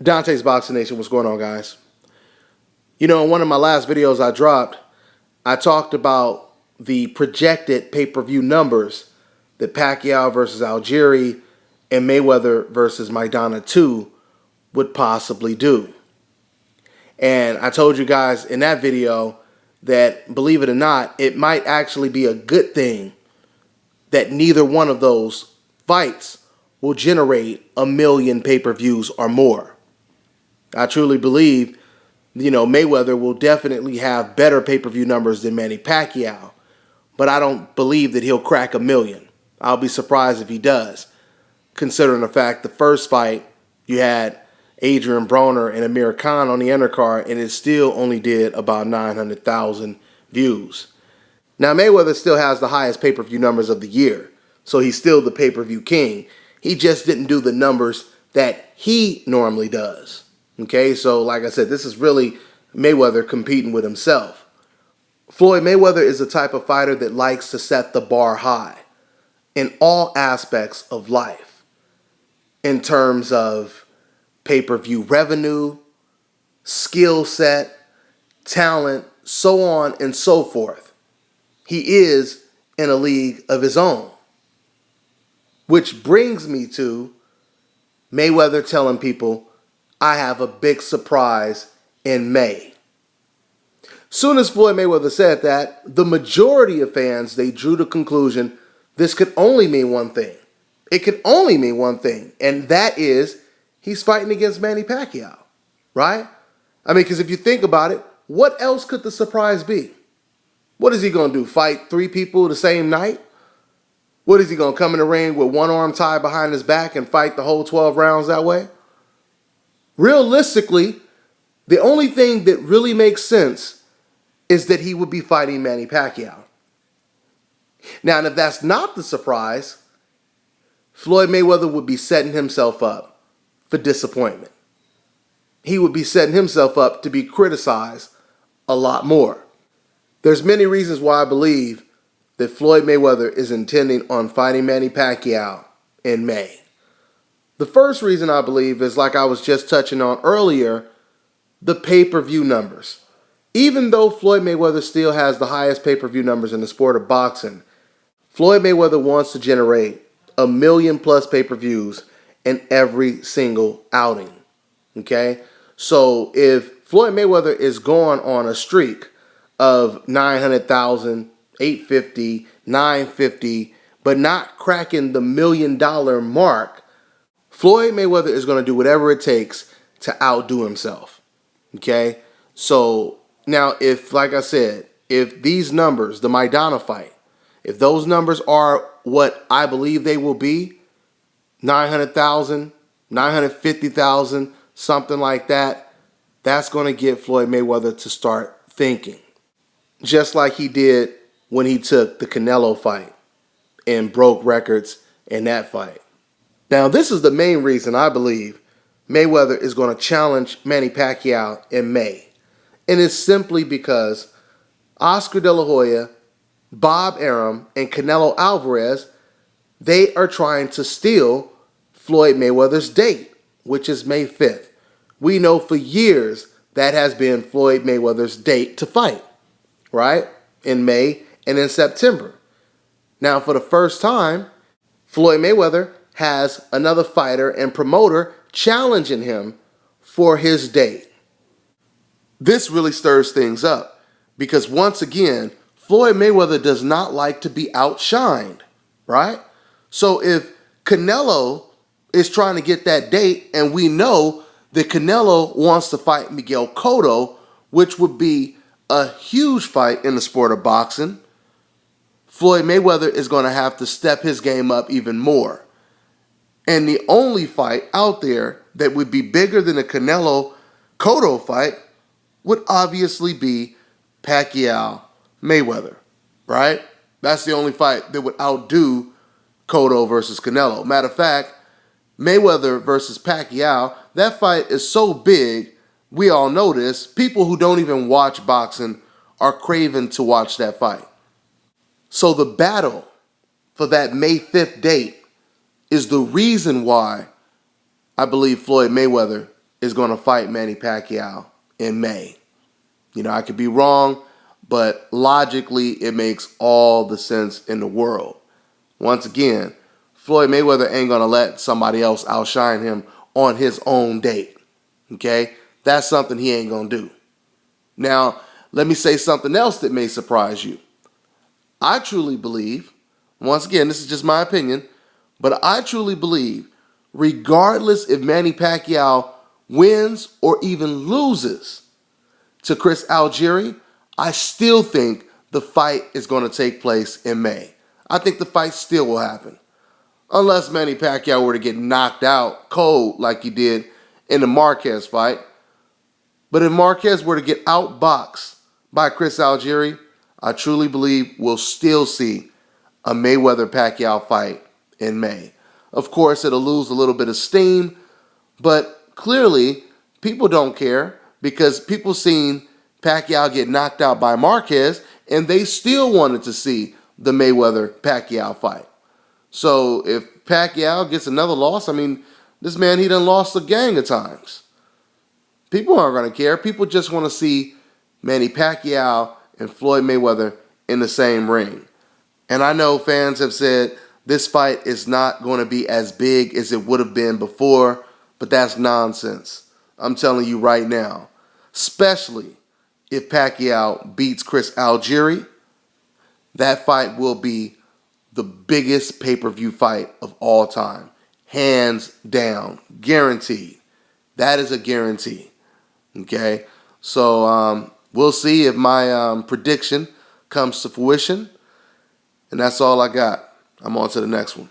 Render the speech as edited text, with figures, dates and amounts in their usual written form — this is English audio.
Dante's Boxing Nation, what's going on, guys? You know, in one of my last videos I dropped, I talked about the projected pay-per-view numbers that Pacquiao versus Algieri and Mayweather versus Maidana 2 would possibly do. And I told you guys in that video that, believe it or not, it might actually be a good thing that neither one of those fights will generate 1 million pay-per-views or more. I truly believe, Mayweather will definitely have better pay-per-view numbers than Manny Pacquiao, but I don't believe that he'll crack 1 million. I'll be surprised if he does, considering the fact the first fight you had Adrian Broner and Amir Khan on the undercard, and it still only did about 900,000 views. Now, Mayweather still has the highest pay-per-view numbers of the year, so he's still the pay-per-view king. He just didn't do the numbers that he normally does. Okay, so like I said, this is really Mayweather competing with himself. Floyd Mayweather is the type of fighter that likes to set the bar high in all aspects of life, in terms of pay-per-view revenue, skill set, talent, so on and so forth. He is in a league of his own. Which brings me to Mayweather telling people, I have a big surprise in May. Soon as Floyd Mayweather said that, the majority of fans, they drew the conclusion this could only mean one thing. It could only mean one thing, and that is he's fighting against Manny Pacquiao, right? I mean, because if you think about it, what else could the surprise be? What is he going to do, fight 3 people the same night? What is he going to come in the ring with one arm tied behind his back and fight the whole 12 rounds that way? Realistically, the only thing that really makes sense is that he would be fighting Manny Pacquiao. Now, and if that's not the surprise, Floyd Mayweather would be setting himself up for disappointment. He would be setting himself up to be criticized a lot more. There's many reasons why I believe that Floyd Mayweather is intending on fighting Manny Pacquiao in May. The first reason I believe is, like I was just touching on earlier, the pay-per-view numbers. Even though Floyd Mayweather still has the highest pay-per-view numbers in the sport of boxing, Floyd Mayweather wants to generate 1 million plus pay-per-views in every single outing. Okay? So if Floyd Mayweather is going on a streak of 900,000, 850, 950, but not cracking the $1 million mark, Floyd Mayweather is going to do whatever it takes to outdo himself. Okay? So now, if, like I said, if these numbers, the Maidana fight, if those numbers are what I believe they will be, 900,000, 950,000, something like that, that's going to get Floyd Mayweather to start thinking. Just like he did when he took the Canelo fight and broke records in that fight. Now, this is the main reason I believe Mayweather is going to challenge Manny Pacquiao in May. And it's simply because Oscar De La Hoya, Bob Arum, and Canelo Alvarez, they are trying to steal Floyd Mayweather's date, which is May 5th. We know for years that has been Floyd Mayweather's date to fight, right? In May and in September. Now, for the first time, Floyd Mayweather has another fighter and promoter challenging him for his date. This really stirs things up because, once again, Floyd Mayweather does not like to be outshined, right? So if Canelo is trying to get that date, and we know that Canelo wants to fight Miguel Cotto, which would be a huge fight in the sport of boxing, Floyd Mayweather is going to have to step his game up even more. And the only fight out there that would be bigger than the Canelo Cotto fight would obviously be Pacquiao Mayweather, right? That's the only fight that would outdo Cotto versus Canelo. Matter of fact, Mayweather versus Pacquiao, that fight is so big, we all know this, people who don't even watch boxing are craving to watch that fight. So the battle for that May 5th date is the reason why I believe Floyd Mayweather is going to fight Manny Pacquiao in May. I could be wrong, but logically it makes all the sense in the world. Once again, Floyd Mayweather ain't going to let somebody else outshine him on his own date. Okay? That's something he ain't going to do. Now, let me say something else that may surprise you. I truly believe, once again, this is just my opinion, but I truly believe, regardless if Manny Pacquiao wins or even loses to Chris Algieri, I still think the fight is going to take place in May. I think the fight still will happen. Unless Manny Pacquiao were to get knocked out cold like he did in the Marquez fight. But if Marquez were to get outboxed by Chris Algieri, I truly believe we'll still see a Mayweather-Pacquiao fight in May. Of course, it'll lose a little bit of steam, but clearly people don't care because people seen Pacquiao get knocked out by Marquez and they still wanted to see the Mayweather-Pacquiao fight. So if Pacquiao gets another loss, this man, he done lost a gang of times. People aren't going to care. People just want to see Manny Pacquiao and Floyd Mayweather in the same ring. And I know fans have said this fight is not going to be as big as it would have been before, but that's nonsense. I'm telling you right now, especially if Pacquiao beats Chris Algieri, that fight will be the biggest pay-per-view fight of all time. Hands down. Guaranteed. That is a guarantee. Okay? So we'll see if my prediction comes to fruition. And that's all I got. I'm on to the next one.